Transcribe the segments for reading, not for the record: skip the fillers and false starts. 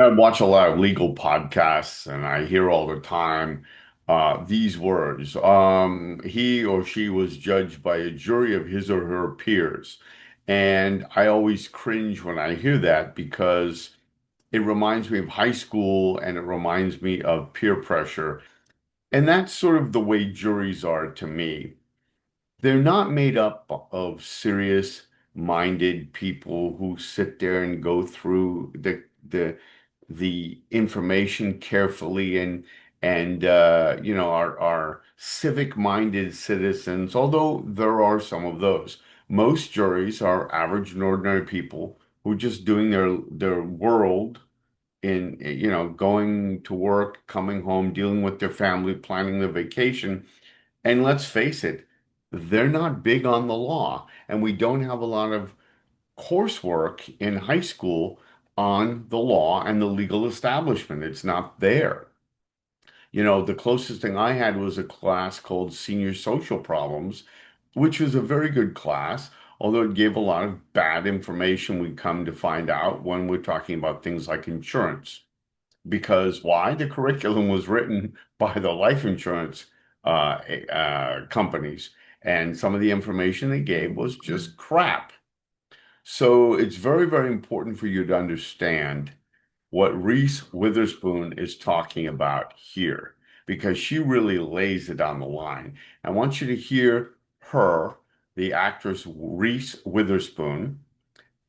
I watch a lot of legal podcasts and I hear all the time these words. He or she was judged by a jury of his or her peers. And I always cringe when I hear that because it reminds me of high school and it reminds me of peer pressure. And that's sort of the way juries are to me. They're not made up of serious minded people who sit there and go through the information carefully and are civic minded citizens, although there are some of those. Most juries are average and ordinary people who are just doing their world in going to work, coming home, dealing with their family, planning their vacation. And let's face it, they're not big on the law. And we don't have a lot of coursework in high school on the law and the legal establishment. It's not there. The closest thing I had was a class called Senior Social Problems, which was a very good class, although it gave a lot of bad information we come to find out when we're talking about things like insurance. Because why? The curriculum was written by the life insurance companies, and some of the information they gave was just crap. So it's very, very important for you to understand what Reese Witherspoon is talking about here, because she really lays it on the line. I want you to hear her, the actress Reese Witherspoon,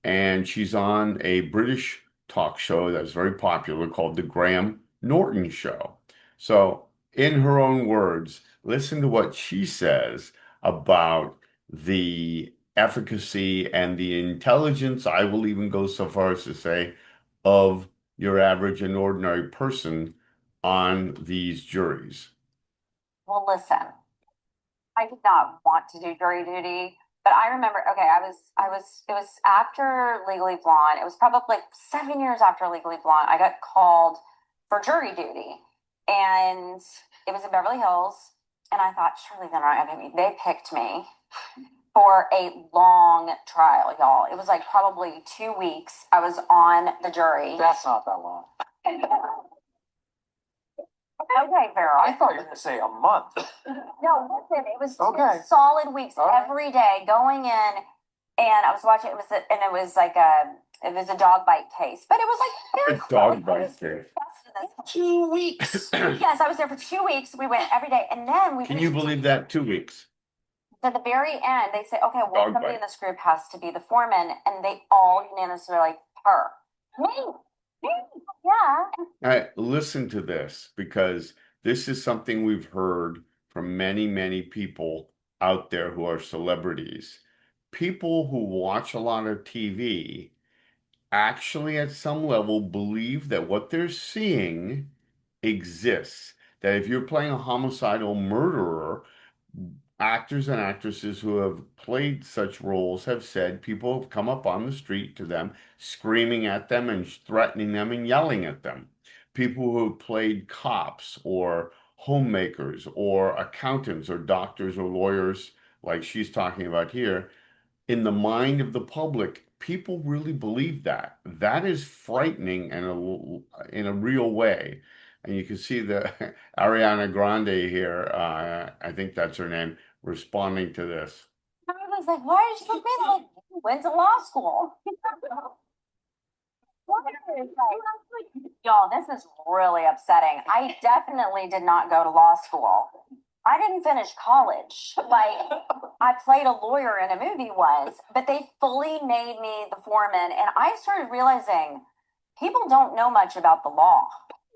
and she's on a British talk show that's very popular called The Graham Norton Show. So, in her own words, listen to what she says about the efficacy and the intelligence, I will even go so far as to say, of your average and ordinary person on these juries. Well, listen, I did not want to do jury duty, but I remember, okay, it was after Legally Blonde. It was probably like 7 years after Legally Blonde. I got called for jury duty, and it was in Beverly Hills. And I thought, surely they're not going to me. They picked me for a long trial, y'all. It was like probably 2 weeks. I was on the jury. That's not that long. Okay, Farrell. I thought you were going to say a month. No, listen, it was Okay. 2 solid weeks All right. every day going in, and I was watching. And it was like it was a dog bite case, but it was like very A dog close. I bite was case. invested in this. 2 weeks. Yes, I was there for 2 weeks. We went every day, and then we. Can you believe that? 2 weeks. At the very end, they say, "Okay, well, Dog somebody bite. in this group has to be the foreman," and they all unanimously were like, "Her, me, me, yeah." All right, listen to this because this is something we've heard from many, many people out there who are celebrities. People who watch a lot of TV actually, at some level, believe that what they're seeing exists. That if you're playing a homicidal murderer, actors and actresses who have played such roles have said people have come up on the street to them, screaming at them and threatening them and yelling at them. People who have played cops or homemakers or accountants or doctors or lawyers, like she's talking about here, in the mind of the public, people really believe that. That is frightening in a real way. And you can see the Ariana Grande here, I think that's her name, responding to this. I was like, "Why did you look me like you went to law school?" Y'all, this is really upsetting. I definitely did not go to law school. I didn't finish college. Like, I played a lawyer in a movie once, but they fully made me the foreman. And I started realizing people don't know much about the law.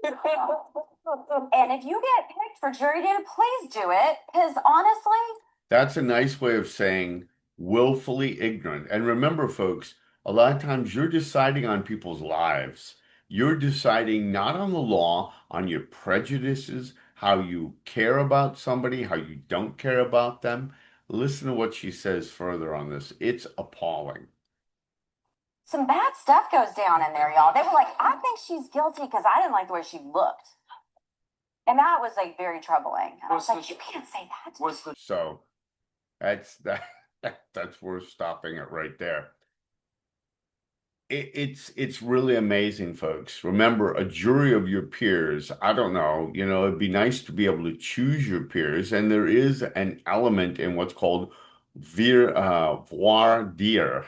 And if you get picked for jury duty, please do it. Because honestly, That's a nice way of saying willfully ignorant. And remember, folks, a lot of times you're deciding on people's lives. You're deciding not on the law, on your prejudices, how you care about somebody, how you don't care about them. Listen to what she says further on this. It's appalling. some bad stuff goes down in there, y'all. They were like, "I think she's guilty because I didn't like the way she looked." And that was like very troubling. And I was like, "You can't say that." So that's worth stopping it right there. it's really amazing, folks. Remember, a jury of your peers. I don't know, it'd be nice to be able to choose your peers, and there is an element in what's called voir dire,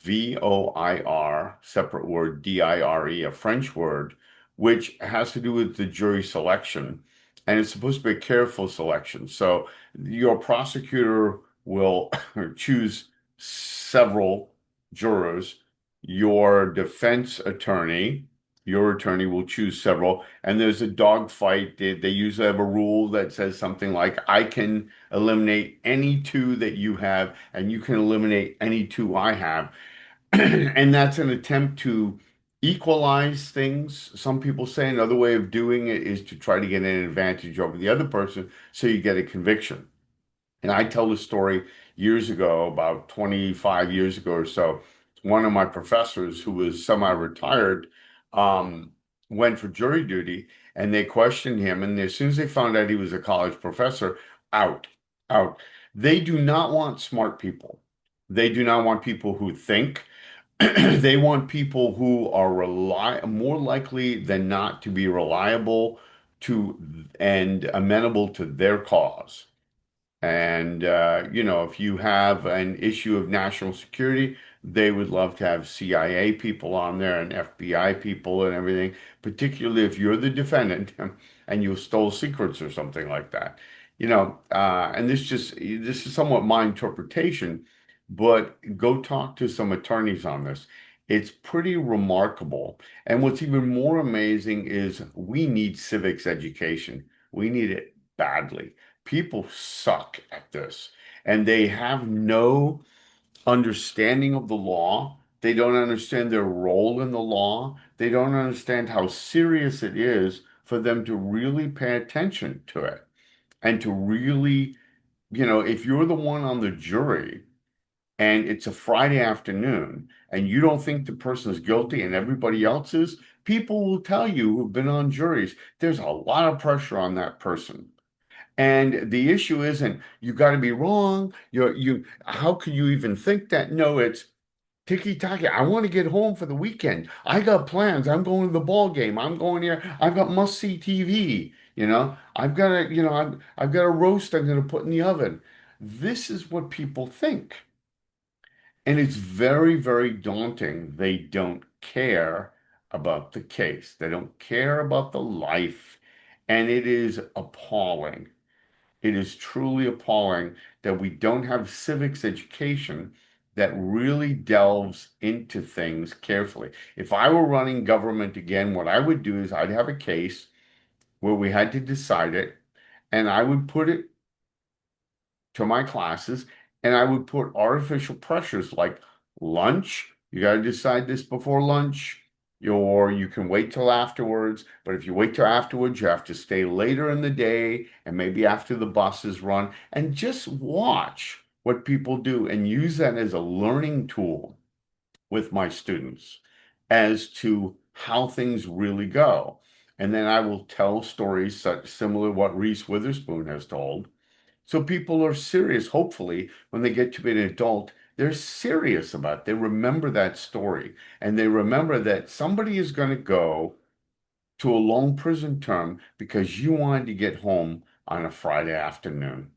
VOIR, separate word, DIRE, a French word, which has to do with the jury selection. And it's supposed to be a careful selection. So your prosecutor will choose several jurors. Your attorney will choose several. And there's a dogfight. They usually have a rule that says something like, I can eliminate any two that you have, and you can eliminate any two I have. And that's an attempt to equalize things. Some people say another way of doing it is to try to get an advantage over the other person so you get a conviction. And I tell the story years ago, about 25 years ago or so. One of my professors who was semi-retired um, went for jury duty, and they questioned him. And as soon as they found out he was a college professor, out, out. They do not want smart people. They do not want people who think. They want people who are more likely than not to be reliable to and amenable to their cause. And if you have an issue of national security, they would love to have CIA people on there and FBI people and everything, particularly if you're the defendant and you stole secrets or something like that. And this is somewhat my interpretation, but go talk to some attorneys on this. It's pretty remarkable. And what's even more amazing is we need civics education. We need it badly. People suck at this, and they have no understanding of the law. They don't understand their role in the law. They don't understand how serious it is for them to really pay attention to it and to really, if you're the one on the jury and it's a Friday afternoon and you don't think the person is guilty and everybody else is, people will tell you who've been on juries, there's a lot of pressure on that person. And the issue isn't you got to be wrong. How can you even think that? No, it's ticky-tacky. I want to get home for the weekend. I got plans. I'm going to the ball game. I'm going here. I've got must-see TV. I've got a roast I'm going to put in the oven. This is what people think. And it's very, very daunting. They don't care about the case. They don't care about the life. And it is appalling. It is truly appalling that we don't have civics education that really delves into things carefully. If I were running government again, what I would do is I'd have a case where we had to decide it, and I would put it to my classes, and I would put artificial pressures like lunch. You got to decide this before lunch, or you can wait till afterwards. But if you wait till afterwards, you have to stay later in the day and maybe after the buses run and just watch what people do and use that as a learning tool with my students as to how things really go. And then I will tell stories such similar to what Reese Witherspoon has told, so people are serious, hopefully, when they get to be an adult, they're serious about it. They remember that story and they remember that somebody is going to go to a long prison term because you wanted to get home on a Friday afternoon.